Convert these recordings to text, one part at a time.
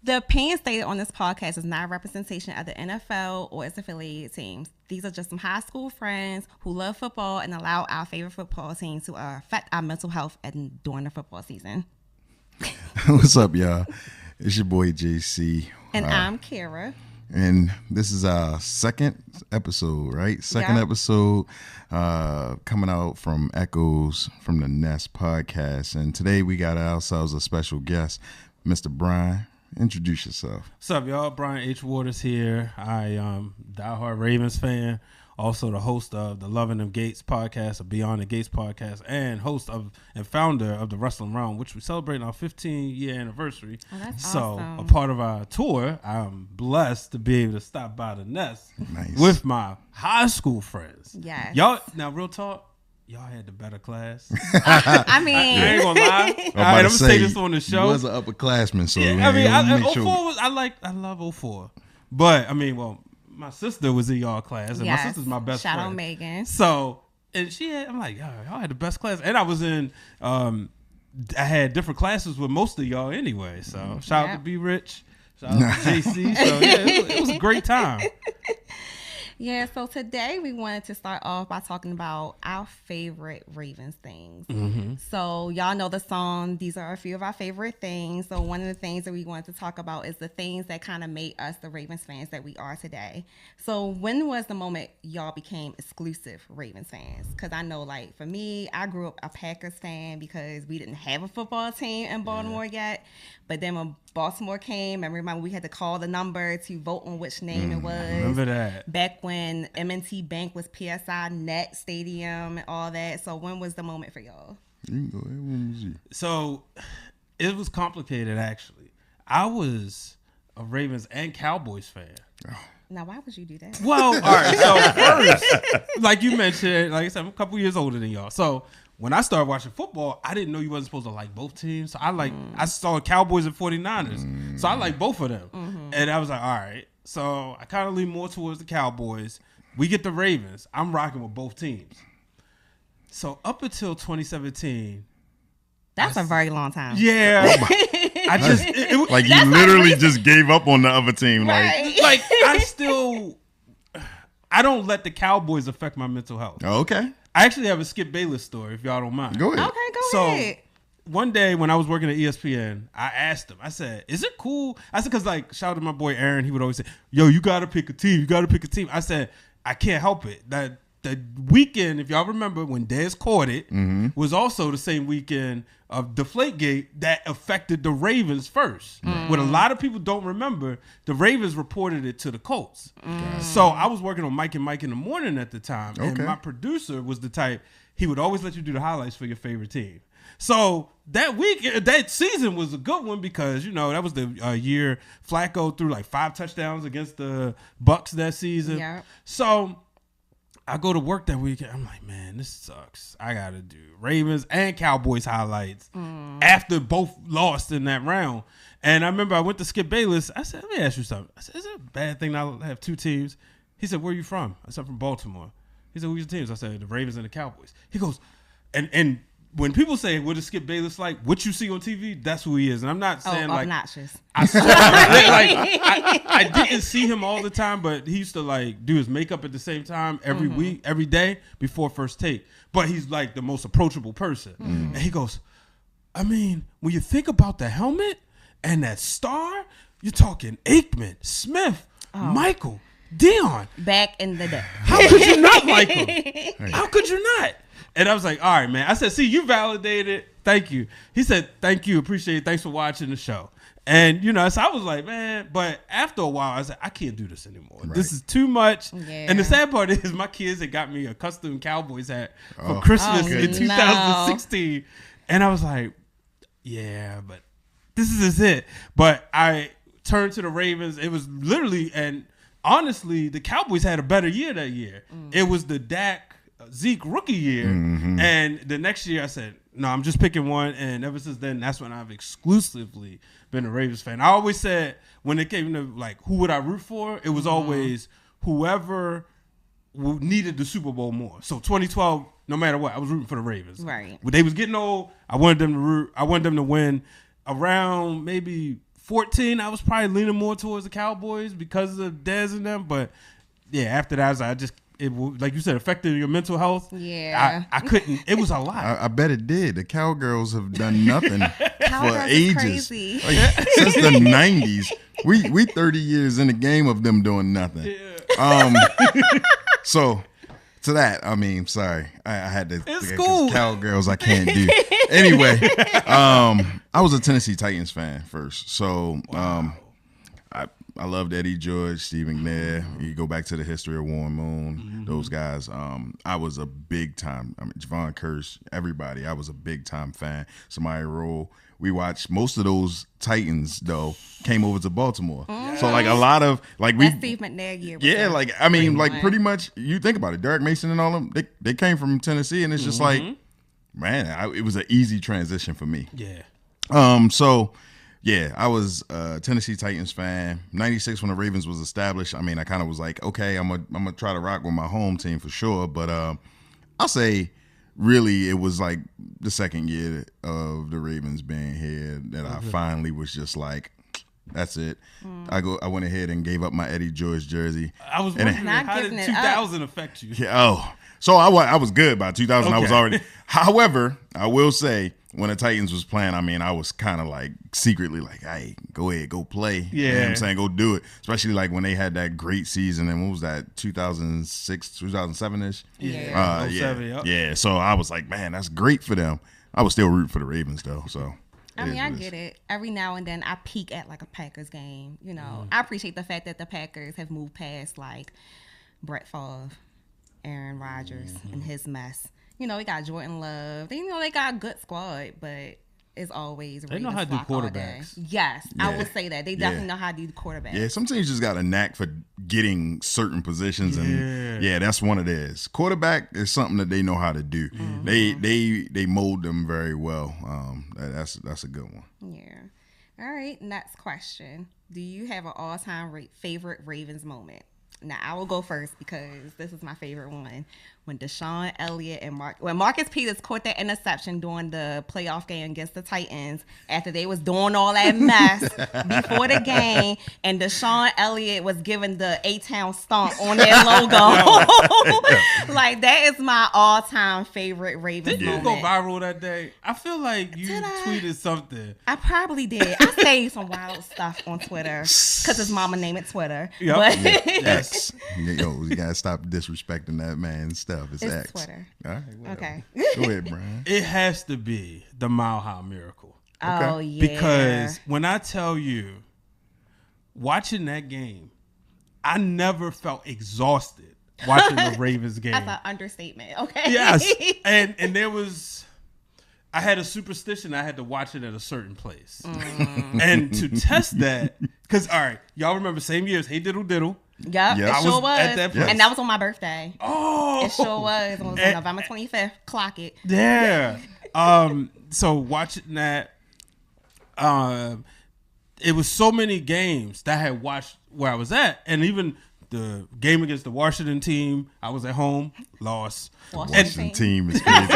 The opinions stated on this podcast is not a representation of the NFL or its affiliated teams. These are just some high school friends who love football and allow our favorite football team to affect our mental health during the football season. What's up, y'all? It's your boy JC. And I'm Kara. And this is our second episode, right? Second episode coming out from Echoes from the Nest podcast. And today we got ourselves a special guest, Mr. Brian. Introduce yourself. What's up, y'all? Brian H. Waters here. I am diehard Ravens fan, also the host of the Loving Them Gates podcast, or Beyond the Gates podcast, and host of and founder of the Wrestling Realm, which we celebrate our 15-year anniversary. Oh, that's so awesome. a part of our tour, I'm blessed to be able to stop by the Nest with my high school friends. Yes. Y'all, now real talk, y'all had the better class. I mean, I ain't gonna lie. I'm gonna say this on the show. You was an upperclassman, so Yeah, I mean, make 04 sure. was I love 04, but I mean, well, my sister was in y'all class, and my sister's my best Shout friend. out Megan. So, and I'm like, y'all had the best class, and I was in. I had different classes with most of y'all anyway. So shout out to B Rich, shout out to JC. So yeah, it was a great time. Yeah, so today we wanted to start off by talking about our favorite Ravens things. So y'all know the song, these are a few of our favorite things. So one of the things that we wanted to talk about is the things that kind of made us the Ravens fans that we are today. So when was the moment y'all became exclusive Ravens fans? Because I know, like, for me, I grew up a Packers fan because we didn't have a football team in Baltimore yet. But then when Baltimore came, I remember we had to call the number to vote on which name it was. Remember that? Back when M&T Bank was PSI Net Stadium and all that. So when was the moment for y'all? You can go ahead. When was you? So it was complicated, actually. I was a Ravens and Cowboys fan. Now, why would you do that? Well, all right. So first, like you mentioned, like I said, I'm a couple years older than y'all. So when I started watching football, I didn't know you wasn't supposed to like both teams. So I saw Cowboys and 49ers. So I like both of them. And I was like, all right. So I kind of lean more towards the Cowboys. We get the Ravens. I'm rocking with both teams. So up until 2017. That's a very long time. Yeah. I just it, Like, you literally just gave up on the other team. Right. like I don't let the Cowboys affect my mental health. Like, okay. I actually have a Skip Bayless story, if y'all don't mind. Go ahead. Okay, go ahead. One day when I was working at ESPN, I asked him, I said, is it cool? I said, because, like, shout out to my boy Aaron, he would always say, yo, you got to pick a team. You got to pick a team. I said, I can't help it. That the weekend, if y'all remember, when Dez caught it, was also the same weekend of Deflategate that affected the Ravens first. What a lot of people don't remember, the Ravens reported it to the Colts. So I was working on Mike and Mike in the morning at the time, and my producer was the type, he would always let you do the highlights for your favorite team. So that season was a good one because, you know, that was the year Flacco threw like 5 touchdowns against the Bucks that season. Yeah. So I go to work that weekend. I'm like, man, this sucks. I got to do Ravens and Cowboys highlights after both lost in that round. And I remember I went to Skip Bayless. I said, let me ask you something. I said, is it a bad thing that I have 2 teams? He said, where are you from? I said, I'm from Baltimore. He said, who's your teams? I said, the Ravens and the Cowboys. He goes, and when people say, what is Skip Bayless like? What you see on TV, that's who he is. And I'm not saying like obnoxious. I didn't see him all the time, but he used to like do his makeup at the same time every week, every day before first take. But he's like the most approachable person. And he goes, I mean, when you think about the helmet and that star, you're talking Aikman, Smith, Michael, Dion. Back in the day. How could you not like him? How could you not? And I was like, all right, man. I said, see, you validated. Thank you. He said, thank you. Appreciate it. Thanks for watching the show. And, you know, so I was like, man. But after a while, I said, I can't do this anymore. Right. This is too much. Yeah. And the sad part is my kids had got me a custom Cowboys hat for Christmas in 2016. No. And I was like, yeah, but this is it. But I turned to the Ravens. It was literally, and honestly, the Cowboys had a better year that year. It was the Dak Zeke rookie year. And the next year I said, no, I'm just picking one. And ever since then, that's when I've exclusively been a Ravens fan. I always said when it came to like, who would I root for? It was always whoever needed the Super Bowl more. So 2012, no matter what, I was rooting for the Ravens. Right. When they was getting old, I wanted them to win around maybe 14, I was probably leaning more towards the Cowboys because of Dez and them. But yeah, after that, I just like you said, affected your mental health. Yeah, I couldn't. It was a lot. I bet it did. The Cowgirls have done nothing for ages, crazy. like, since the '90s. We 30 years in the game of them doing nothing. Yeah. So to that, I mean, sorry, I had to. It's cool. Cowgirls, I can't do. Anyway, I was a Tennessee Titans fan first, so I loved Eddie George, Steve McNair. You go back to the history of Warren Moon, those guys. I was a big time. I mean, Javon Kearse, everybody. I was a big time fan. Samaya Rolle. We watched most of those Titans though came over to Baltimore. So like a lot of like that Steve McNair year. Yeah, like I mean, like pretty much you think about it. Derek Mason and all them, they came from Tennessee, and it's just like, man, it was an easy transition for me. Yeah. So. Yeah, I was a Tennessee Titans fan. 96 when the Ravens was established. I mean, I kind of was like, okay, I'm gonna try to rock with my home team for sure. But I'll say, really, it was like the second year of the Ravens being here that I finally was just like, that's it. I went ahead and gave up my Eddie George jersey. I was wondering, how did 2000 affect you? Yeah, so I was good by 2000. Okay. I was already. However, I will say, when the Titans was playing, I mean, I was kind of like secretly like, hey, go ahead, go play. Yeah. You know what I'm saying? Go do it. Especially like when they had that great season. And what was that, 2006, 2007-ish? Yeah. 07, yep. Yeah. So I was like, man, that's great for them. I was still rooting for the Ravens, though. So I mean, I get it. Every now and then I peek at like a Packers game. You know, I appreciate the fact that the Packers have moved past like Brett Favre, Aaron Rodgers, and his mess. You know, we got Jordan Love. They got a good squad, but it's always they know how to do quarterbacks. Yes, yeah. I will say that they definitely know how to do quarterbacks. Yeah, some teams just got a knack for getting certain positions, and that's one of theirs. Quarterback is something that they know how to do. They mold them very well. That's a good one. Yeah. All right. Next question: do you have an all-time favorite Ravens moment? Now I will go first because this is my favorite one. When Deshaun Elliott and Marcus Peters caught that interception during the playoff game against the Titans after they was doing all that mess before the game, and Deshaun Elliott was giving the A-Town stomp on their logo. Like, that is my all-time favorite Ravens moment. Did you go viral that day? I feel like you tweeted something. I probably did. I saved some wild stuff on Twitter because his mama named it Twitter. Yep. But Yes. Yo, you gotta stop disrespecting that man's stuff. It's X. Twitter. All right, Okay. Go ahead, Brian. It has to be the Mile High Miracle. Oh, yeah. Because when I tell you, watching that game, I never felt exhausted watching the Ravens game. That's an understatement. Okay. Yes. And there was, I had a superstition. I had to watch it at a certain place. And to test that, because, all right, y'all remember same year as Hey Diddle Diddle. Yep, Yeah. it sure was was. at that place. And that was on my birthday. Oh. It sure was. It was on November 25th. Clock it. Yeah. So watching that, it was so many games that I had watched where I was at, and even the game against the Washington team, I was at home, lost. Washington team is crazy.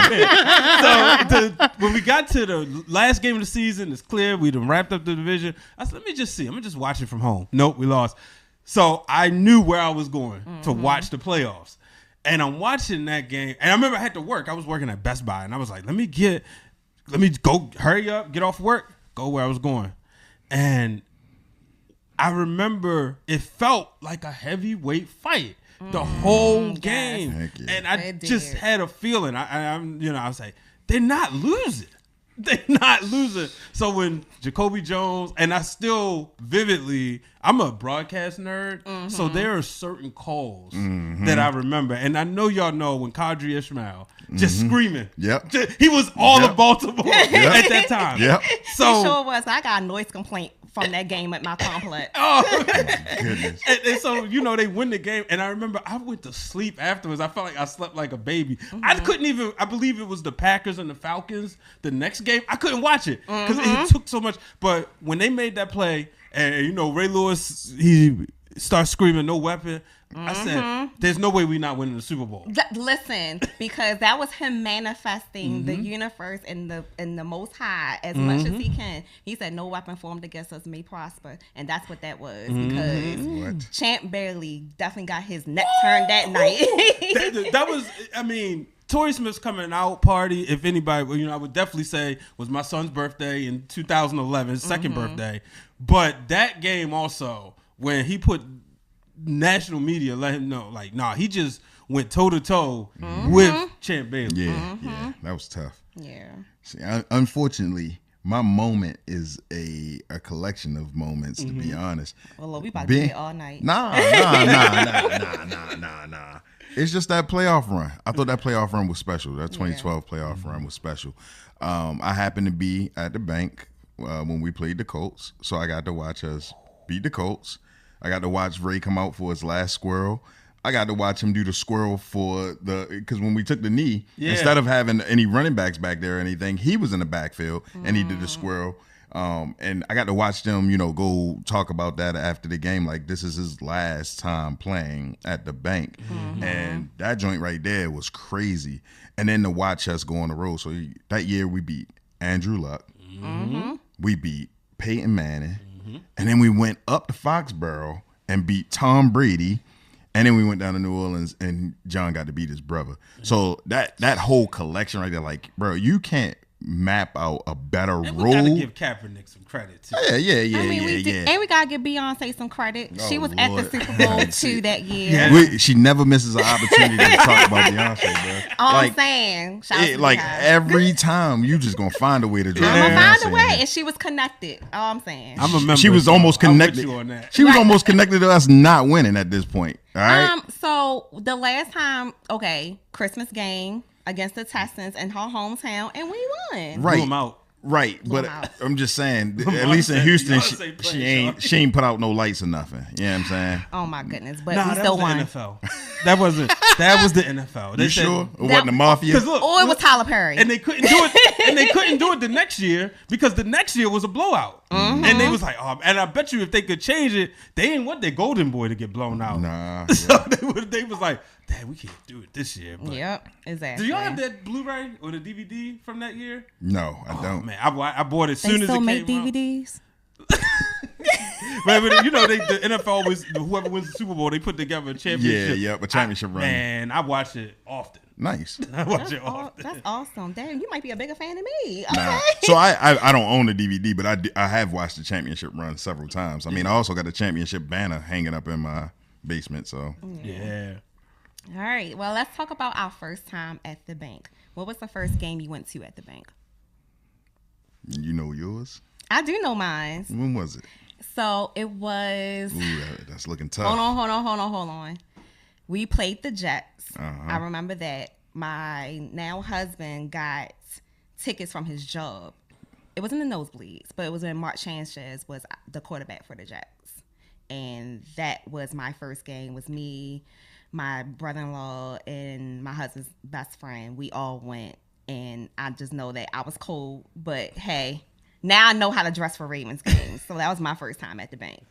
So when we got to the last game of the season, it's clear we done wrapped up the division. I said, let me just see. I'm gonna just watch it from home. Nope, we lost. So I knew where I was going to watch the playoffs. And I'm watching that game. And I remember I had to work. I was working at Best Buy. And I was like, let me go, hurry up, get off work, go where I was going. And I remember it felt like a heavyweight fight the whole game. Heck yeah. And I just had a feeling. I was like, they're not losing. They're not losing. So when Jacoby Jones, and I still vividly, I'm a broadcast nerd, so there are certain calls that I remember. And I know y'all know when Qadri Ismail just screaming. Yep. He was all of Baltimore at that time. Yep. So it sure was. I got a noise complaint from that game at my complex. Goodness. And so, they win the game. And I remember I went to sleep afterwards. I felt like I slept like a baby. I believe it was the Packers and the Falcons the next game. I couldn't watch it because it took so much. But when they made that play, and Ray Lewis, he starts screaming, "No weapon." I said, there's no way we're not winning the Super Bowl. Listen, because that was him manifesting the universe and the Most High as much as he can. He said, "No weapon formed against us may prosper," and that's what that was. Because Champ Bailey definitely got his neck turned that night. that was, I mean, Torrey Smith's coming out party, if anybody, I would definitely say was my son's birthday in 2011, his second birthday. But that game also, when he put national media, let him know, like, nah, he just went toe to toe with Champ Bailey. Yeah, that was tough. Yeah. See, unfortunately, my moment is a collection of moments, to be honest. Well, we about to be here all night. Nah. It's just that playoff run. I thought that playoff run was special. That 2012 playoff run was special. I happened to be at the bank when we played the Colts, so I got to watch us beat the Colts. I got to watch Ray come out for his last squirrel. I got to watch him do the squirrel because when we took the knee, instead of having any running backs back there or anything, he was in the backfield and he did the squirrel. And I got to watch them, go talk about that after the game. Like, this is his last time playing at the bank. And that joint right there was crazy. And then to watch us go on the road. So that year we beat Andrew Luck. We beat Peyton Manning. And then we went up to Foxborough and beat Tom Brady. And then we went down to New Orleans and John got to beat his brother. So that whole collection right there, like, bro, you can't map out a better role. We gotta give Kaepernick some credit too. Yeah. And we gotta give Beyonce some credit. She was at the Super Bowl too that year. She never misses an opportunity to talk about Beyonce, bro. All I'm saying, shout out to like Beyonce. every time, you just gonna find a way to drop. I'm gonna Beyonce find a way, and she was connected. All I'm saying. I'm a member. She was almost connected. On that. She was almost connected to us not winning at this point. All right. So the last time, Christmas game against the Texans in her hometown, and we won. Right. Blew 'em out. Right, but I'm just saying, at least in Houston, she ain't put out no lights or nothing. You know what I'm saying? Oh my goodness! But we still won. NFL. That was the NFL. You sure it wasn't the Mafia? Look, or it was Tyler Perry, and they couldn't do it. And they couldn't do it the next year because the next year was a blowout. And they was like, and I bet you if they could change it, they didn't want their golden boy to get blown out. Nah. So they was like, "Dad, we can't do it this year." But yep, exactly. Do y'all have that Blu-ray or the DVD from that year? No, I don't. Man, I bought it as soon as it still came make out. DVDs. But the NFL was whoever wins the Super Bowl, they put together a championship. A championship run. Man, I watch it often. Nice. I watch it often. That's awesome. Damn, you might be a bigger fan than me. Okay. Nah. So I don't own the DVD, but I have watched the championship run several times. I mean, I also got the championship banner hanging up in my basement. So Yeah. All right. Well, let's talk about our first time at the bank. What was the first game you went to at the bank? You know yours? I do know mine. When was it? So it was. Ooh, that's looking tough. Hold on. We played the Jets. I remember that. My now husband got tickets from his job. It was in the nosebleeds, but it was when Mark Sanchez was the quarterback for the Jets. And that was my first game. Was me, my brother-in-law, and my husband's best friend. We all went, and I just know that I was cold. But hey, now I know how to dress for Ravens games. So that was my first time at the bank.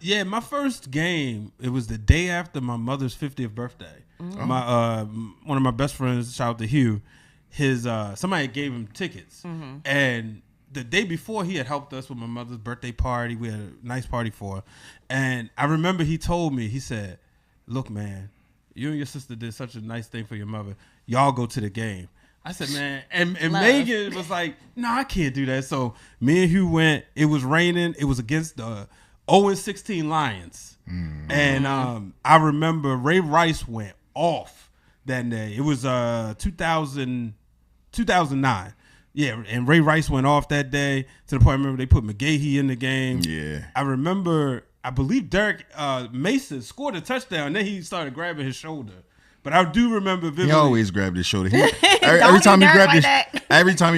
Yeah, my first game, it was the day after my mother's 50th birthday. My one of my best friends, shout out to Hugh, his somebody gave him tickets. And the day before, he had helped us with my mother's birthday party. We had a nice party for her. And I remember he told me, he said, "Look, man, you and your sister did such a nice thing for your mother. Y'all go to the game." I said, "Man," and Megan was like, "No, I can't do that." So me and Hugh went. It was raining. It was against the 0-16 Lions. And I remember Ray Rice went off that day. It was 2009. Yeah, and Ray Rice went off that day to the point I remember they put McGahee in the game. Yeah. I remember, I believe Derek Mason scored a touchdown, and then he started grabbing his shoulder. But I do remember vividly. He always grabbed his shoulder. Every time he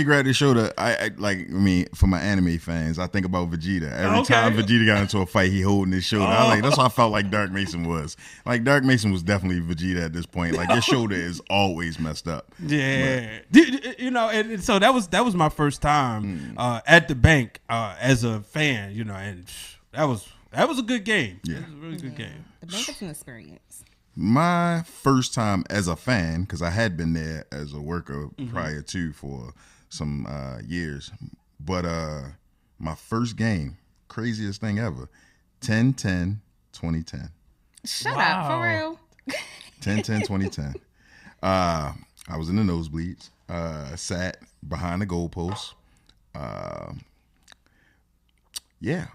grabbed his shoulder, I mean, for my anime fans, I think about Vegeta. Every time Vegeta got into a fight, he holding his shoulder. I was like, that's what I felt like Dark Mason was. Like, Dark Mason was definitely Vegeta at this point. Like, your shoulder is always messed up. Yeah. And so that was my first time at the bank as a fan, and that was That was a good game. Yeah. It was a really good game. The Bengals an experience. My first time as a fan, because I had been there as a worker prior to for some years, but my first game, craziest thing ever, 10-10-2010. Shut up, for real. 10-10-2010. I was in the nosebleeds, sat behind the goalpost. Yeah,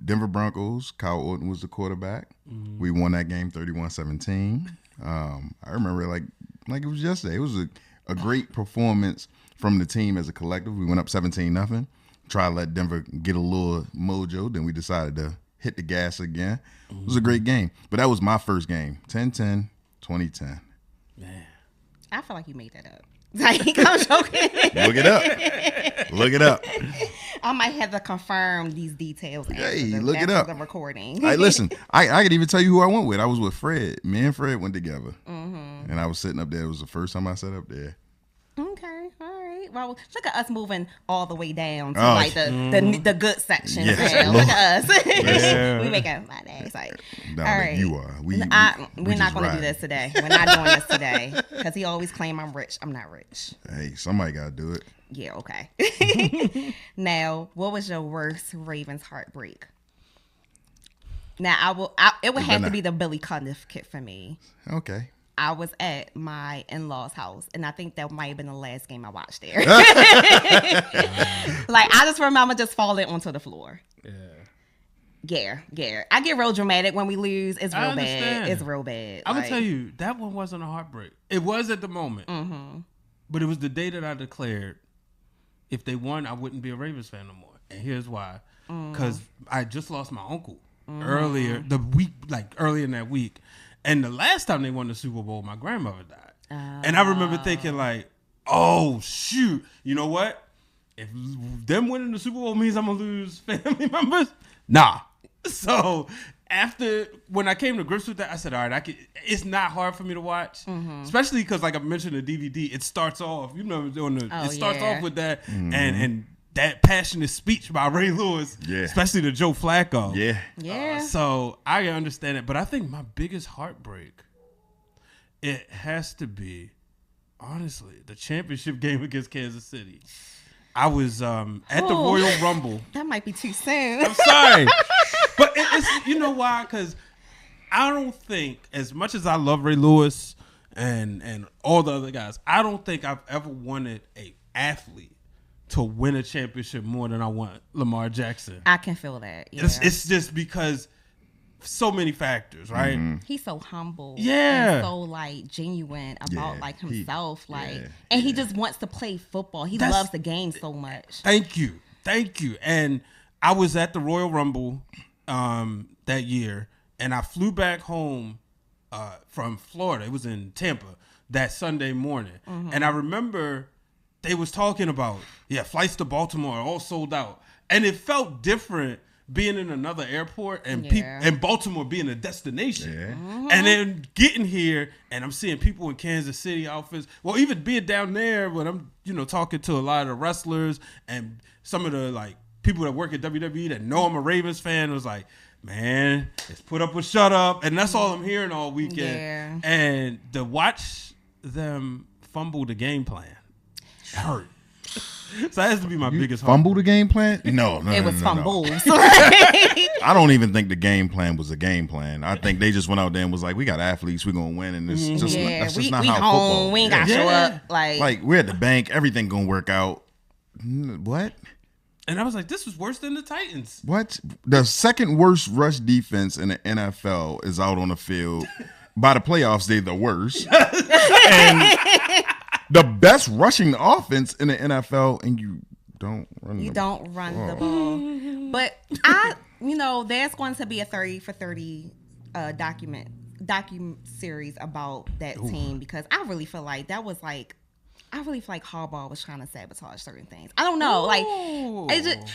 Denver Broncos. Kyle Orton was the quarterback. We won that game 31-17. I remember like it was yesterday. It was a great performance from the team as a collective. We went up 17-0. Try to let Denver get a little mojo. Then we decided to hit the gas again. It was a great game. But that was my first game. 10-10, 2010. Man. I feel like you made that up. Like, I'm joking. Look it up. Look it up. I might have to confirm these details. Hey, look it up. The recording. Hey, listen, I could even tell you who I went with. I was with Fred. Me and Fred went together. And I was sitting up there. It was the first time I sat up there. Okay, all right. Well, look at us moving all the way down to like the good section. Yes, Yeah, look at us. Yeah. We making money. It's like, No, all right. you are. We're just not going to do ride. this today. We're not doing this today because he always claim I'm rich. I'm not rich. Hey, somebody got to do it. Yeah, okay. Now, what was your worst Ravens heartbreak? Now, it would have to be the Billy Cundiff kid for me. Okay. I was at my in-laws' house, and I think that might have been the last game I watched there. Like, I just remember just falling onto the floor. Yeah. I get real dramatic when we lose. It's real bad. It's real bad. I'm going to tell you, that one wasn't a heartbreak. It was at the moment. But it was the day that I declared if they won, I wouldn't be a Ravens fan no more. And here's why. Because I just lost my uncle earlier in that week. And the last time they won the Super Bowl, my grandmother died. And I remember thinking like, oh, shoot. You know what? If them winning the Super Bowl means I'm going to lose family members, nah. So when I came to grips with that, I said, all right, it's not hard for me to watch, especially because like I mentioned the DVD, it starts off, off with that and that passionate speech by Ray Lewis, especially to Joe Flacco. Yeah. So I understand it, but I think my biggest heartbreak, it has to be, honestly, the championship game against Kansas City. I was at the Royal Rumble. That might be too soon. I'm sorry. But it's you know why? Because I don't think, as much as I love Ray Lewis and all the other guys, I don't think I've ever wanted an athlete to win a championship more than I want Lamar Jackson. I can feel that. Yeah. It's just because so many factors, right? He's so humble. Yeah. And so like genuine about like himself. And he just wants to play football. He loves the game so much. Thank you. And I was at the Royal Rumble that year, and I flew back home from Florida. It was in Tampa that Sunday morning. And I remember they was talking about, flights to Baltimore are all sold out. And it felt different being in another airport and and Baltimore being a destination. And then getting here and I'm seeing people in Kansas City outfits. Well, even being down there when I'm, talking to a lot of the wrestlers and some of the like people that work at WWE that know I'm a Ravens fan, was like, man, it's put up or shut up. And that's all I'm hearing all weekend. Yeah. And to watch them fumble the game plan hurt. So that has to be my biggest fumble the game plan? No, it was fumbles. I don't even think the game plan was a game plan. I think they just went out there and was like, we got athletes, we're gonna win, and it's just that's just not how football. We ain't gotta show up like we're at the bank, everything gonna work out. What? And I was like, this was worse than the Titans. What? The second worst rush defense in the NFL is out on the field. By the playoffs, they're the worst. And the best rushing offense in the NFL, and you don't run the ball. But there's going to be a 30 for 30 docu series about that team, because I really feel like Harbaugh was trying to sabotage certain things. I don't know. Like, it's just,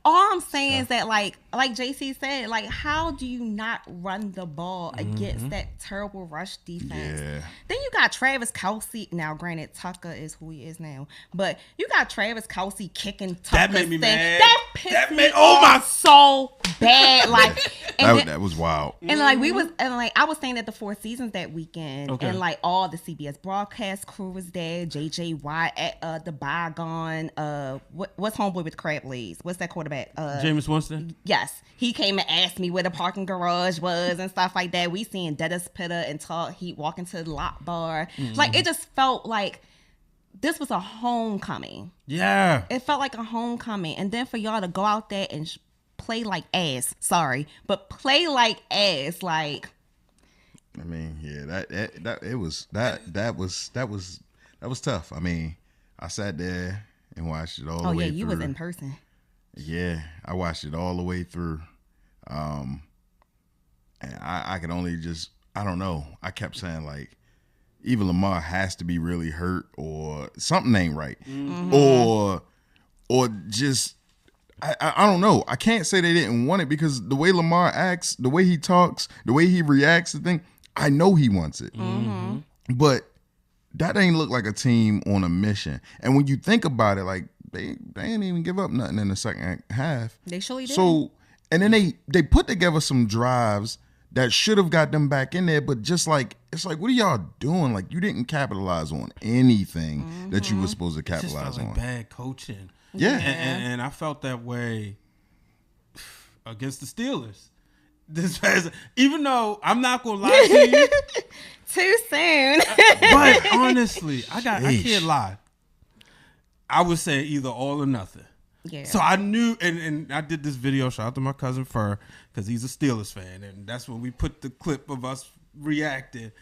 all I'm saying is that, like JC said, like, how do you not run the ball against that terrible rush defense? Yeah. Then you got Travis Kelce. Now, granted, Tucker is who he is now, but you got Travis Kelce kicking Tucker. That made me mad. That pissed me off so bad. Like, that was wild. And like I was staying at the Four Seasons that weekend, and like all the CBS broadcast crew was there. JJ Watt at the Bygone. What's homeboy with crab legs? What's that quarterback? Jameis Winston. Yes, he came and asked me where the parking garage was and stuff like that. We seen Dennis Pitta and he walking to the lock bar. Like it just felt like this was a homecoming. Yeah, it felt like a homecoming, and then for y'all to go out there and play like ass. Sorry, but play like ass. Like, I mean, yeah, that was tough. I mean, I sat there and watched it all the way through. Oh yeah, you was in person. Yeah, I watched it all the way through. And I could only just, I don't know. I kept saying like, either Lamar has to be really hurt or something ain't right. Or just, I don't know. I can't say they didn't want it because the way Lamar acts, the way he talks, the way he reacts to things, I know he wants it. But that ain't look like a team on a mission. And when you think about it, like they didn't even give up nothing in the second half. They surely did. So, and then they put together some drives that should have got them back in there, but just like, it's like, what are y'all doing? Like, you didn't capitalize on anything that you were supposed to capitalize just felt like on. Bad coaching. Yeah. And I felt that way against the Steelers. Even though I'm not gonna lie to you, too soon. but honestly, I can't lie. I would say either all or nothing. Yeah. So I knew, and I did this video. Shout out to my cousin Fur because he's a Steelers fan, and that's when we put the clip of us reacting.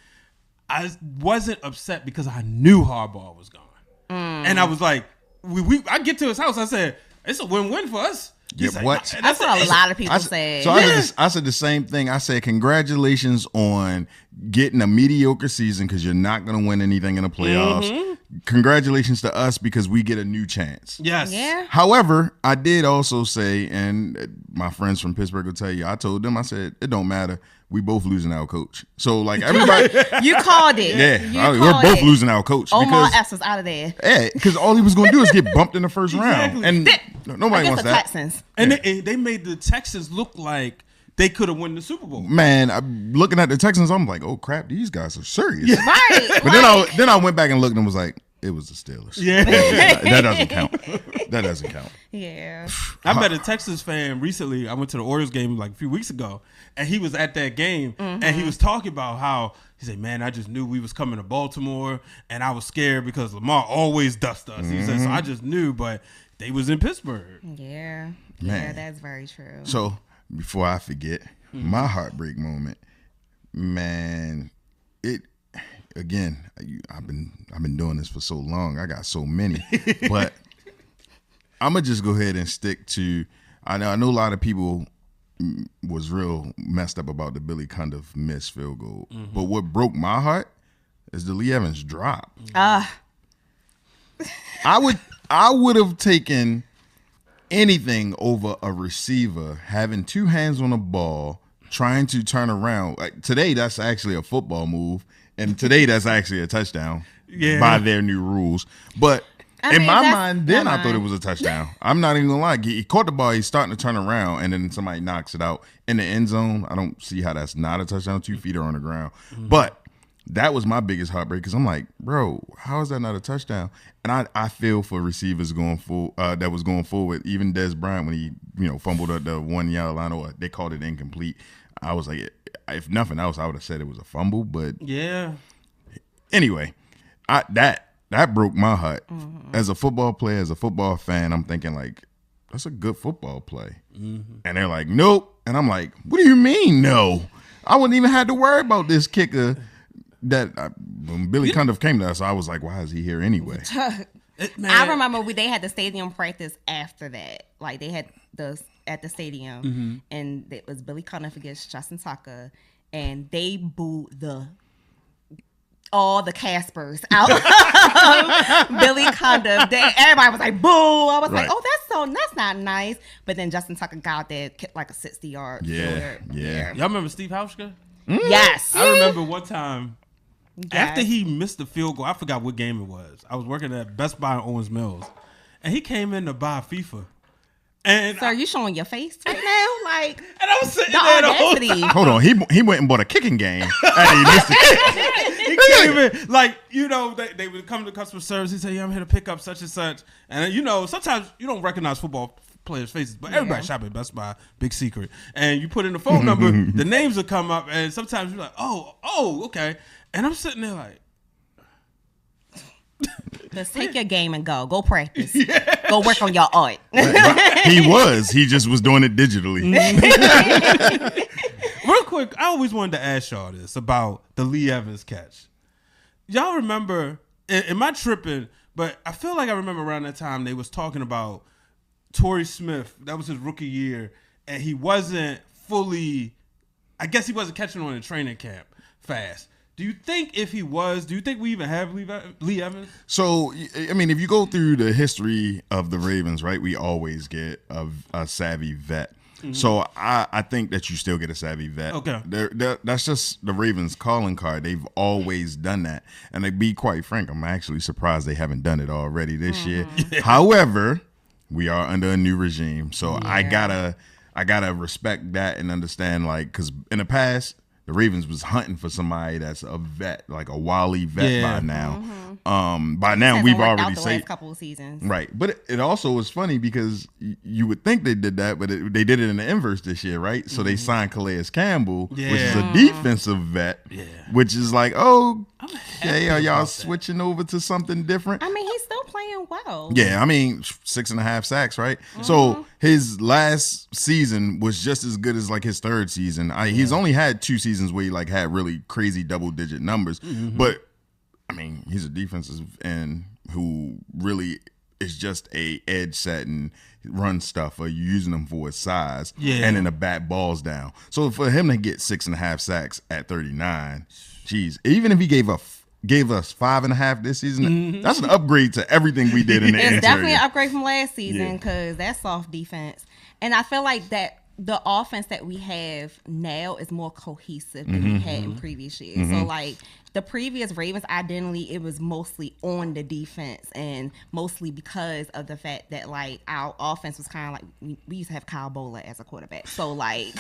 I wasn't upset because I knew Harbaugh was gone, and I was like, I get to his house. I said, it's a win-win for us. Yeah, like, what? That's what a lot of people say. So I said the same thing. I said, congratulations on getting a mediocre season because you're not going to win anything in the playoffs. Congratulations to us because we get a new chance. Yes. Yeah. However, I did also say, and my friends from Pittsburgh will tell you, I told them, I said, it don't matter. We both losing our coach. So like everybody, you called it. Yeah, we're both losing our coach. Omar S was out of there. Yeah, because all he was going to do is get bumped in the first round, and nobody wants the that. Texans. And they made the Texans look like they could have won the Super Bowl. Man, I'm looking at the Texans, I'm like, oh crap, these guys are serious. Yeah. Right. But then I went back and looked and was like, it was the Steelers. Yeah. That doesn't count. That doesn't count. Yeah. I met a Texas fan recently. I went to the Orioles game like a few weeks ago, and he was at that game, and he was talking about how he said, man, I just knew we was coming to Baltimore, and I was scared because Lamar always dusts us. He said, so I just knew, but they was in Pittsburgh. Yeah. Man. Yeah, that's very true. So before I forget, my heartbreak moment, man, again, I've been doing this for so long. I got so many, but I'm gonna just go ahead and stick to. I know a lot of people was real messed up about the Billy Cundiff missed field goal, but what broke my heart is the Lee Evans drop. I would have taken anything over a receiver having two hands on the ball, trying to turn around. Like, today, that's actually a football move. And today, that's actually a touchdown by their new rules. But in my mind, then I thought it was a touchdown. I'm not even going to lie. He caught the ball. He's starting to turn around, and then somebody knocks it out in the end zone. I don't see how that's not a touchdown. 2 feet are on the ground. But that was my biggest heartbreak because I'm like, bro, how is that not a touchdown? And I feel for receivers going full that was going forward. Even Des Bryant, when he fumbled at the 1 yard line, or they called it incomplete. I was like, if nothing else, I would have said it was a fumble. But yeah. Anyway, that broke my heart. As a football player, as a football fan, I'm thinking like, that's a good football play. And they're like, nope. And I'm like, what do you mean no? I wouldn't even have to worry about this kicker. When Billy Cundiff came to us, I was like, why is he here anyway? I remember they had the stadium practice after that. Like they had at the stadium, and it was Billy Cundiff against Justin Tucker, and they booed all the Caspers out. Billy Cundiff. Everybody was like, boo. I was like, oh, that's not nice. But then Justin Tucker got out there, kicked like a 60-yard. Yeah. Y'all remember Steve Hauschka? Yes. I remember one time After he missed the field goal, I forgot what game it was. I was working at Best Buy in Owens Mills, and he came in to buy FIFA. And so are you showing your face right now? Like, and I was sitting there the whole time. Hold on, he went and bought a kicking game. Hey, he missed it. He came in, like, you know, they would come to customer service. He said, yeah, I'm here to pick up such and such. And, you know, sometimes you don't recognize football players' faces, but everybody shop at Best Buy, big secret. And you put in the phone number, the names will come up, and sometimes you're like, oh, okay. And I'm sitting there like, just take your game and go. Go practice. Yeah. Go work on your art. He just was doing it digitally. Real quick, I always wanted to ask y'all this about the Lee Evans catch. Y'all remember, am I tripping? But I feel like I remember around that time they was talking about Torrey Smith. That was his rookie year, and he wasn't fully, I guess he wasn't catching on in training camp fast. Do you think we even have Lee Evans? So, I mean, if you go through the history of the Ravens, right, we always get a savvy vet. Mm-hmm. So I think that you still get a savvy vet. Okay. That's just the Ravens calling card. They've always done that. And to be quite frank, I'm actually surprised they haven't done it already this year. However, we are under a new regime. So I gotta respect that and understand, like, because in the past, the Ravens was hunting for somebody that's a vet, like a Wally vet by now. By now we've already the last couple of seasons. Right. But it also was funny because you would think they did that, but they did it in the inverse this year, right? So they signed Calais Campbell, which is a defensive vet, which is like, okay, are y'all switching over to something different? I mean, he's still playing well. Yeah, I mean, 6.5 sacks, right? So his last season was just as good as like his third season. He's only had 2 seasons where he like had really crazy double-digit numbers, but I mean, he's a defensive end who really is just a edge set and run stuff, or you're using him for his size, and then the bat balls down. So for him to get 6.5 sacks at 39, geez, even if he gave us 5.5 this season, that's an upgrade to everything we did in the interior. It's definitely an upgrade from last season because that's soft defense. And I feel like that the offense that we have now is more cohesive than we had in previous years. So like the previous Ravens identity, it was mostly on the defense and mostly because of the fact that like our offense was kind of like we used to have Kyle Bola as a quarterback. So like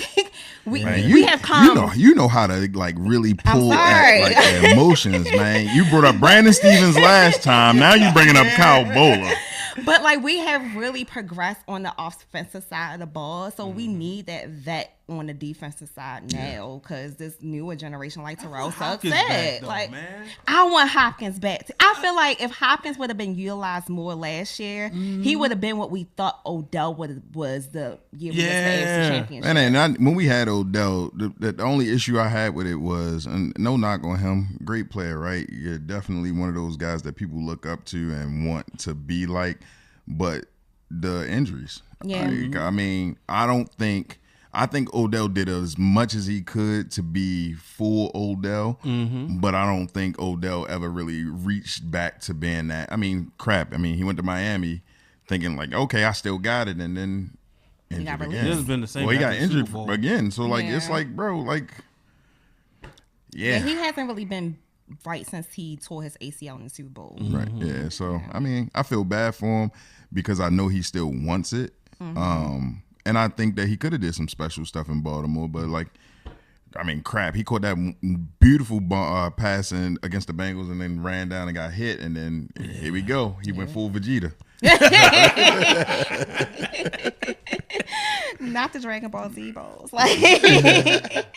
we have come. You know how to like really pull at like the emotions, man. You brought up Brandon Stevens last time. Now you bringing up Kyle Bola. But like we have really progressed on the offensive side of the ball, so we need that vet on the defensive side now because this newer generation like Terrell Suggs said, like, man. I want Hopkins back. I feel like if Hopkins would have been utilized more last year, he would have been what we thought Odell was the year we won the AFC Championship. And when we had Odell, the only issue I had with it was, and no knock on him, great player, right? You're definitely one of those guys that people look up to and want to be like, but the injuries. Yeah. I mean, I think Odell did as much as he could to be full Odell, but I don't think Odell ever really reached back to being that. I mean, he went to Miami thinking like, okay, I still got it, and then injured again. This has been the same. Well, he got injured again, so like it's like, bro, like, yeah, he hasn't really been right since he tore his ACL in the Super Bowl. Right. Yeah. So I mean, I feel bad for him because I know he still wants it. And I think that he could have did some special stuff in Baltimore, but like, I mean, crap. He caught that beautiful pass against the Bengals and then ran down and got hit, and then here we go. He went full Vegeta. Not the Dragon Ball Z balls. Like,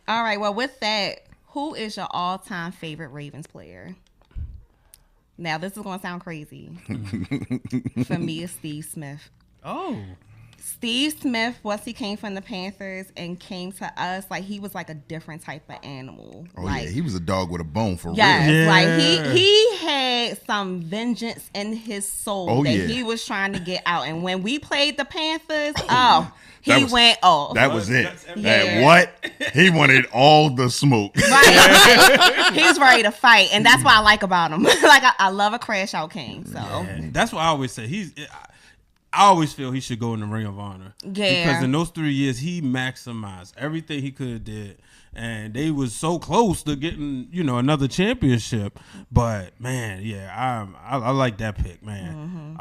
all right. Well, with that, who is your all-time favorite Ravens player? Now, this is going to sound crazy. For me, it's Steve Smith. Oh. Steve Smith, once he came from the Panthers and came to us, like he was like a different type of animal. Oh, like, yeah, he was a dog with a bone for real. Yeah, like he had some vengeance in his soul he was trying to get out. And when we played the Panthers, he went off. That was it. That what? He wanted all the smoke. Right. He's ready to fight, and that's what I like about him. Like I love a crash out king. So that's what I always say. I always feel he should go in the Ring of Honor. Yeah. Because in those 3 years, he maximized everything he could have did. And they was so close to getting, another championship. But, man, yeah, I like that pick, man.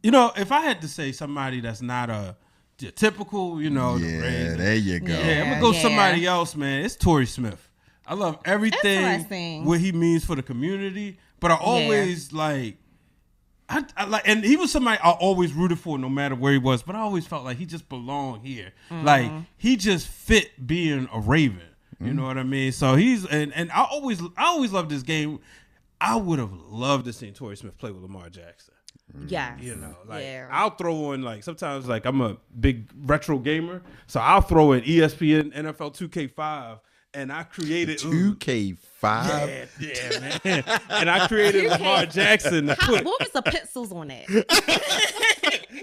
If I had to say somebody that's not a typical, the Ravens, there you go. Yeah, I'm going to go somebody else, man. It's Torrey Smith. I love everything, what he means for the community. But I always, I like, and he was somebody I always rooted for, no matter where he was. But I always felt like he just belonged here. Like he just fit being a Raven. You know what I mean? So he's and I always loved this game. I would have loved to see Torrey Smith play with Lamar Jackson. Yeah, I'll throw in sometimes I'm a big retro gamer, so I'll throw in ESPN NFL 2K5. And I created 2K5. Yeah, man. And I created Lamar Jackson. What was the pixels on that?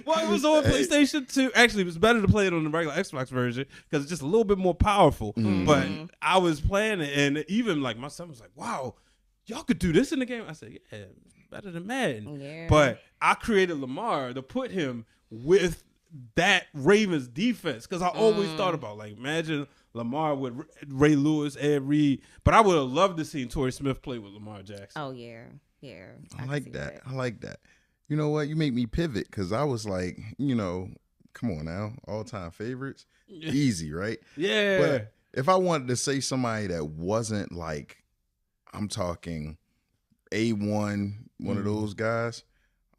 Well, it was on PlayStation 2. Actually, it was better to play it on the regular Xbox version because it's just a little bit more powerful. But I was playing it, and even my son was like, "Wow, y'all could do this in the game." I said, "Yeah, better than Madden." Yeah. But I created Lamar to put him with that Ravens defense because I always thought about imagine Lamar with Ray Lewis, Ed Reed, but I would have loved to see Torrey Smith play with Lamar Jackson. Oh yeah. I like that. I like that. You know what? You make me pivot because I was like, come on now, all-time favorites, easy, right? Yeah. But if I wanted to say somebody that wasn't I'm talking A1, one of those guys,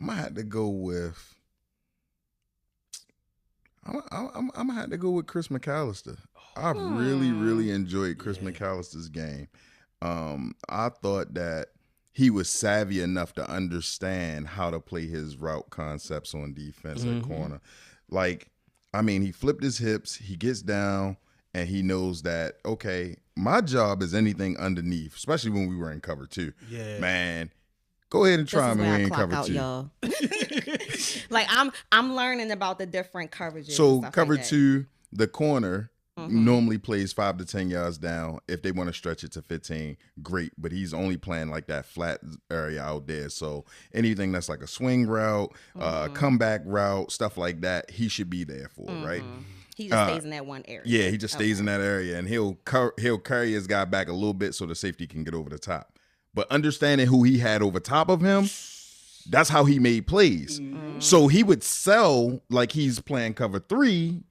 I might have to go with. I'm gonna have to go with Chris McAllister. I've really enjoyed Chris McAllister's game. I thought that he was savvy enough to understand how to play his route concepts on defense at corner. He flipped his hips, he gets down, and he knows that, okay, my job is anything underneath, especially when we were in cover 2. Yeah. Man, go ahead and try me when we in cover 2. Y'all. I'm learning about the different coverages. So cover 2, the corner normally plays 5 to 10 yards down. If they want to stretch it to 15, great. But he's only playing that flat area out there. So anything that's a swing route, comeback route, stuff like that, he should be there for, right? He just stays in that one area. Yeah, he just stays in that area, and he'll carry his guy back a little bit so the safety can get over the top. But understanding who he had over top of him, that's how he made plays. So he would sell like he's playing cover 3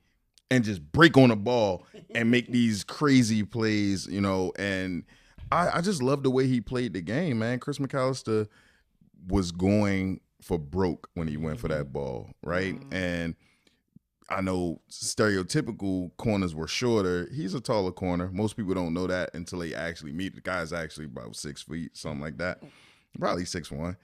and just break on the ball and make these crazy plays, and I just love the way he played the game, man. Chris McAllister was going for broke when he went for that ball, right? And I know stereotypical corners were shorter. He's a taller corner. Most people don't know that until they actually meet. The guy's actually about 6 feet, something like that. Probably 6'1".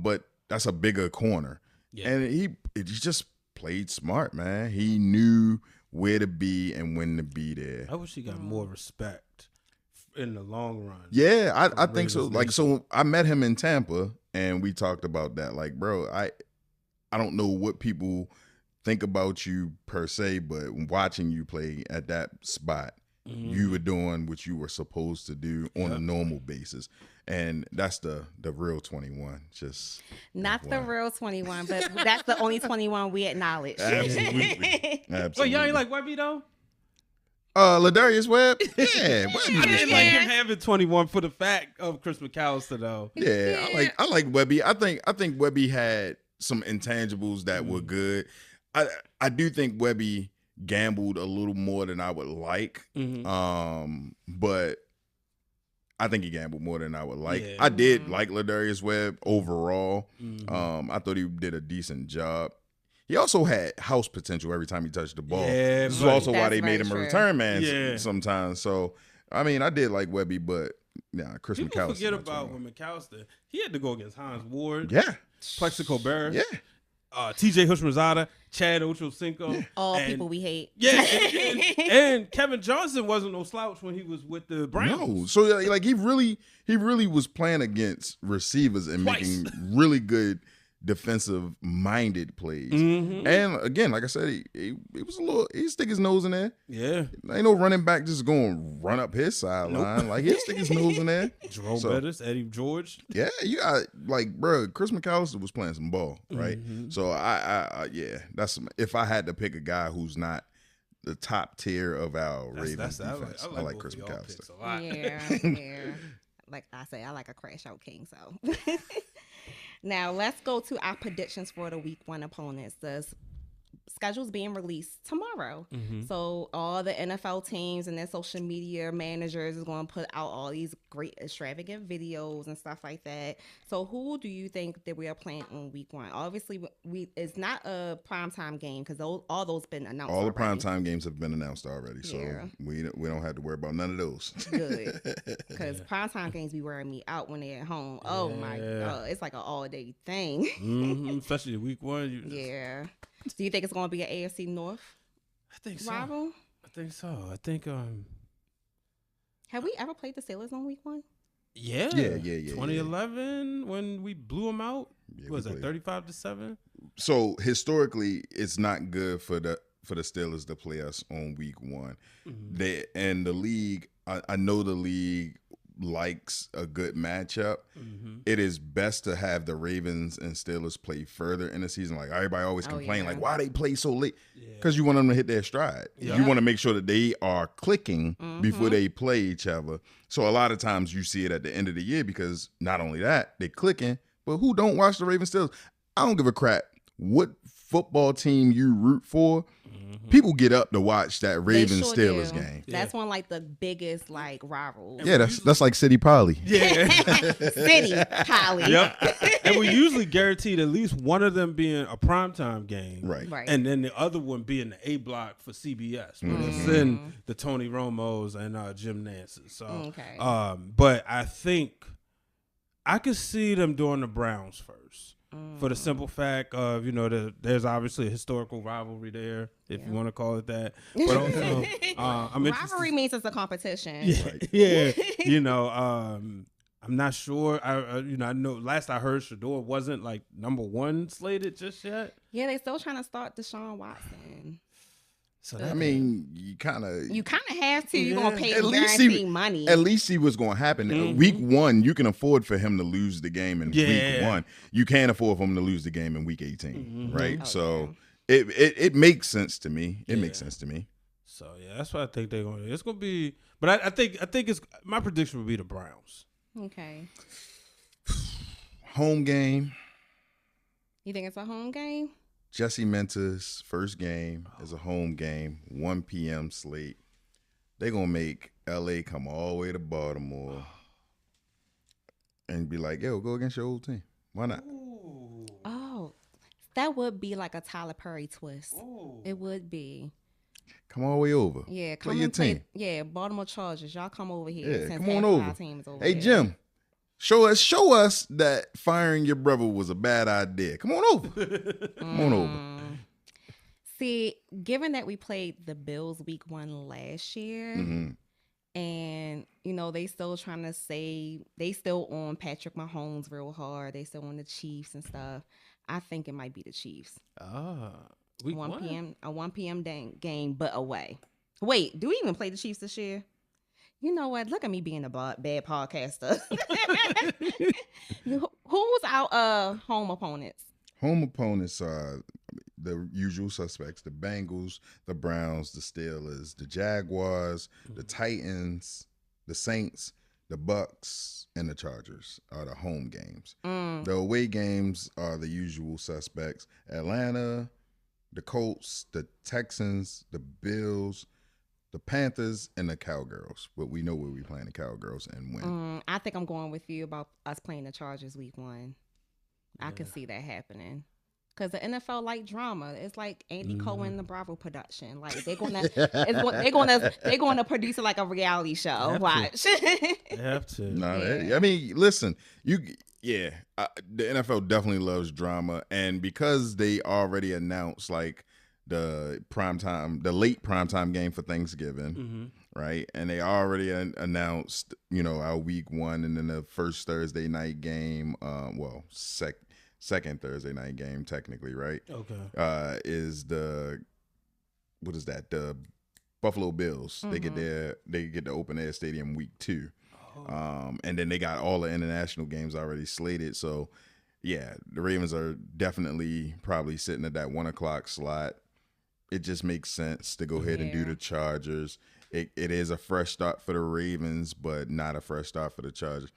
But that's a bigger corner. Yeah. And he just played smart, man. He knew where to be and when to be there. I wish he got more respect in the long run. Yeah, I think so. So I met him in Tampa, and we talked about that. Bro, I don't know what people think about you per se, but watching you play at that spot, you were doing what you were supposed to do on a normal basis. And that's the real 21. Just not the real 21, but that's the only 21 we acknowledge. Absolutely. Well, y'all ain't like Webby though? Ladarius Webb? Yeah. I didn't like him having 21 for the fact of Chris McAllister though. Yeah, I like Webby. I think Webby had some intangibles that were good. I do think Webby gambled a little more than I would like. But I think he gambled more than I would like. Yeah. I did like Ladarius Webb overall. I thought he did a decent job. He also had house potential every time he touched the ball. Yeah, this is also why they made him a return man sometimes. So, I did like Webby, but Chris McAllister. People forget about when McAllister, he had to go against Hines Ward. Yeah. Plexico Barrett. Yeah. TJ Houshmandzadeh, Chad Ochocinco. All people we hate. Yeah, and Kevin Johnson wasn't no slouch when he was with the Browns. No, so he really was playing against receivers and making really good defensive minded plays. And again, like I said, he was he stick his nose in there. Yeah. Ain't no running back just going to run up his sideline. Like he'll stick his nose in there. Jerome Bettis, Eddie George. Yeah, you got like, bro, Chris McAllister was playing some ball, right? So I that's if I had to pick a guy who's not the top tier of our Ravens defense, I like Chris McAllister. Yeah. Like I say, I like a crash out king. So now let's go to our predictions for the week 1 opponents. The schedule's being released tomorrow. So all the NFL teams and their social media managers is going to put out all these great extravagant videos and stuff like that. So who do you think that we are playing on week 1? Obviously, it's not a primetime game because all those been announced. All the already. primetime games have been announced already, so we don't have to worry about none of those. Good, because primetime games be wearing me out when they're at home. Oh my god, it's like an all day thing. Especially week 1. Yeah. Do you think it's going to be an AFC North I think so. rival? I think so. I think Have we ever played the Steelers on week 1? Yeah. 2011 when we blew them out. Yeah, What was that 35-7? So historically, it's not good for the Steelers to play us on week 1. And the league, I know the league likes a good matchup. It is best to have the Ravens and Steelers play further in the season. Like everybody always complain, like why they play so late? Because you want them to hit their stride. You want to make sure that they are clicking before they play each other. So a lot of times you see it at the end of the year because not only that, they're clicking, but who don't watch the Ravens Steelers? I don't give a crap what football team you root for. People get up to watch that Ravens Steelers game. That's one like the biggest like rivals. Yeah, that's like City Poly. Yeah. City Poly. Yep. And we usually guaranteed at least one of them being a primetime game. Right. And then the other one being the A block for CBS. Where they send the Tony Romos and Jim Nance's. So but I think I could see them doing the Browns first. For the simple fact of, there's obviously a historical rivalry there, if you want to call it that. But also, I'm interested. Rivalry means it's a competition. Yeah. I'm not sure. I know last I heard Shador wasn't like number 1 slated just yet. Yeah, they still trying to start Deshaun Watson. So I mean, you kind of have to. You're gonna pay at least guaranteed money. At least see what's going to happen. Week 1, you can afford for him to lose the game in week 1. You can't afford for him to lose the game in week 18, right? So it makes sense to me. It makes sense to me. So that's what I think they're going to do. It's going to be, but I think it's my prediction would be the Browns. Okay. Home game. You think it's a home game? Jesse Mentor's first game is a home game, 1 p.m. slate. They're going to make L.A. come all the way to Baltimore and be like, yo, go against your old team. Why not? Ooh. Oh, that would be like a Tyler Perry twist. Ooh. It would be. Come all the way over. Yeah, play your team. Yeah, Baltimore Chargers. Y'all come over here. Yeah, come on over. Hey, Jim. Show us that firing your brother was a bad idea. Come on over. Come on over. See, given that we played the Bills week 1 last year, and they still trying to say they still on Patrick Mahomes real hard. They still on the Chiefs and stuff. I think it might be the Chiefs. Week 1 p.m. A 1 p.m. game, but away. Wait, do we even play the Chiefs this year? You know what? Look at me being a bad podcaster. Who's our home opponents? Home opponents are the usual suspects: the Bengals, the Browns, the Steelers, the Jaguars, the Titans, the Saints, the Bucks, and the Chargers are the home games. The away games are the usual suspects: Atlanta, the Colts, the Texans, the Bills, the Panthers, and the Cowgirls. But we know where we playing the Cowgirls and win. I think I'm going with you about us playing the Chargers week 1. I can see that happening. Because the NFL like drama. It's like Andy Cohen, the Bravo production. Like they're gonna produce it like a reality show. Watch. They have to. I mean, listen, the NFL definitely loves drama, and because they already announced like the late primetime game for Thanksgiving, right? And they already announced, our week 1 and then the first Thursday night game, second Thursday night game technically, right? Okay. Is the what is that? The Buffalo Bills. They get the open air stadium week 2. And then they got all the international games already slated. So yeah, the Ravens are definitely probably sitting at that 1 o'clock slot. It just makes sense to go ahead and do the Chargers. It is a fresh start for the Ravens, but not a fresh start for the Chargers.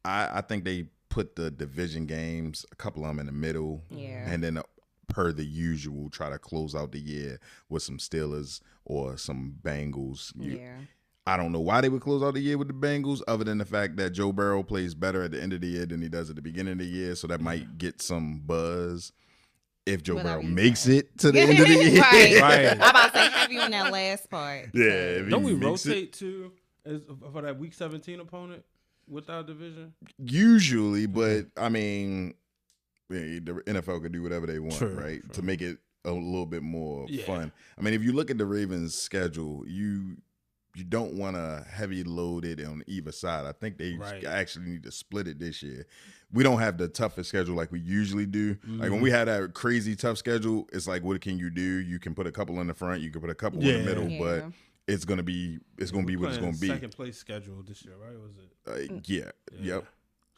I think they put the division games, a couple of them in the middle, and then per the usual, try to close out the year with some Steelers or some Bengals. I don't know why they would close out the year with the Bengals, other than the fact that Joe Burrow plays better at the end of the year than he does at the beginning of the year, so that might get some buzz. If Joe Burrow makes it to the end of the year. Right. I'm about to say heavy on that last part. Yeah. Don't we rotate too for that week 17 opponent with our division? Usually, but I mean, the NFL can do whatever they want, right? True. To make it a little bit more fun. I mean, if you look at the Ravens' schedule, you don't want to heavy load it on either side. I think they actually need to split it this year. We don't have the toughest schedule like we usually do. Like when we had that crazy tough schedule, it's like, what can you do? You can put a couple in the front, you can put a couple in the middle, but it's gonna be what it's gonna be. Second place schedule this year, right? Was it?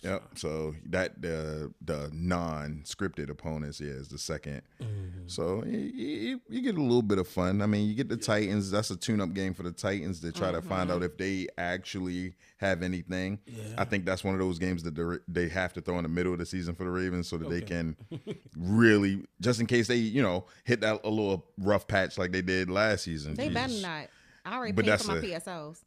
Yep. So that the non-scripted opponents, is the second. So you get a little bit of fun. I mean, you get the Titans. That's a tune-up game for the Titans to try to find out if they actually have anything. I think that's one of those games that they have to throw in the middle of the season for the Ravens so that they can really, just in case they hit that a little rough patch like they did last season. They better not. I already paid for my PSOs.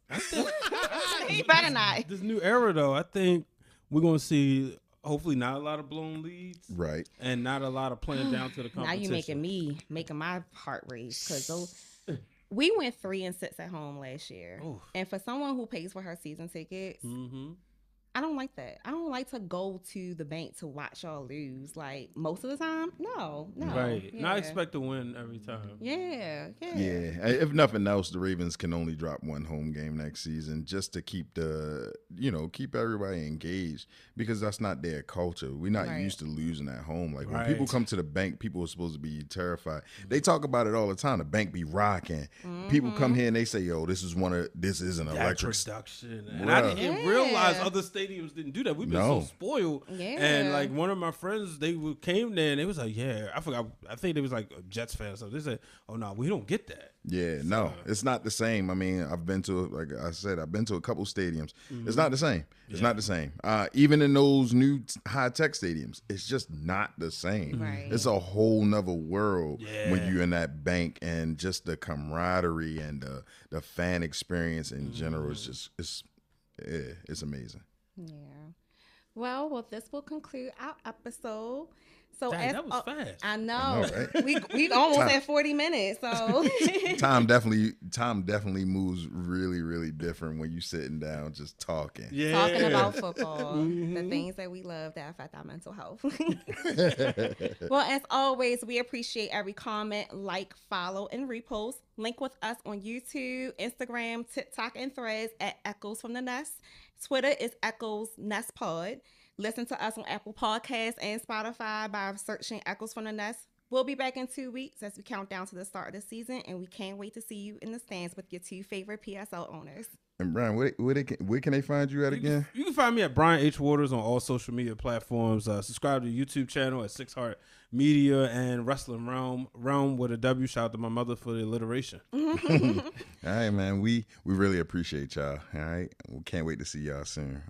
They better not. This new era, though, I think we're going to see hopefully not a lot of blown leads. Right. And not a lot of playing down to the competition. Now you making my heart race because we went 3-6 at home last year. Oof. And for someone who pays for her season tickets, I don't like that. I don't like to go to the bank to watch y'all lose. Like most of the time, no. Right. Yeah. Not expect to win every time. Yeah. If nothing else, the Ravens can only drop one home game next season just to keep keep everybody engaged, because that's not their culture. We're not used to losing at home. Like when people come to the bank, people are supposed to be terrified. They talk about it all the time. The bank be rocking. People come here and they say, "Yo, this is an electric production." And I didn't realize other stadiums didn't do that. We've been so spoiled. And like one of my friends, they came there and they was like, I forgot. I think they was like a Jets fan. So they said, "Oh no, we don't get that." Yeah, no, it's not the same. I mean, I've been to a couple stadiums. It's not the same. It's not the same. Even in those new high tech stadiums, it's just not the same. Right. It's a whole nother world when you're in that bank, and just the camaraderie and the fan experience in general is just it's amazing. Yeah. Well, this will conclude our episode. So Dang, that was fast. I know. I know, right? we almost at 40 minutes. So time definitely moves really, really different when you sitting down just talking. Yeah. Talking about football, the things that we love that affect our mental health. Well, as always, we appreciate every comment, like, follow, and repost. Link with us on YouTube, Instagram, TikTok, and Threads at Echoes from the Nest. Twitter is Echoes Nest Pod. Listen to us on Apple Podcasts and Spotify by searching Echoes from the Nest. We'll be back in 2 weeks as we count down to the start of the season, and we can't wait to see you in the stands with your 2 favorite PSL owners. And Brian, where can they find you at again? You can find me at Brian H. Waters on all social media platforms. Subscribe to the YouTube channel at Six Heart Media and Wrestling Realm with a W. Shout out to my mother for the alliteration. All right, man. We really appreciate y'all. All right. We can't wait to see y'all soon.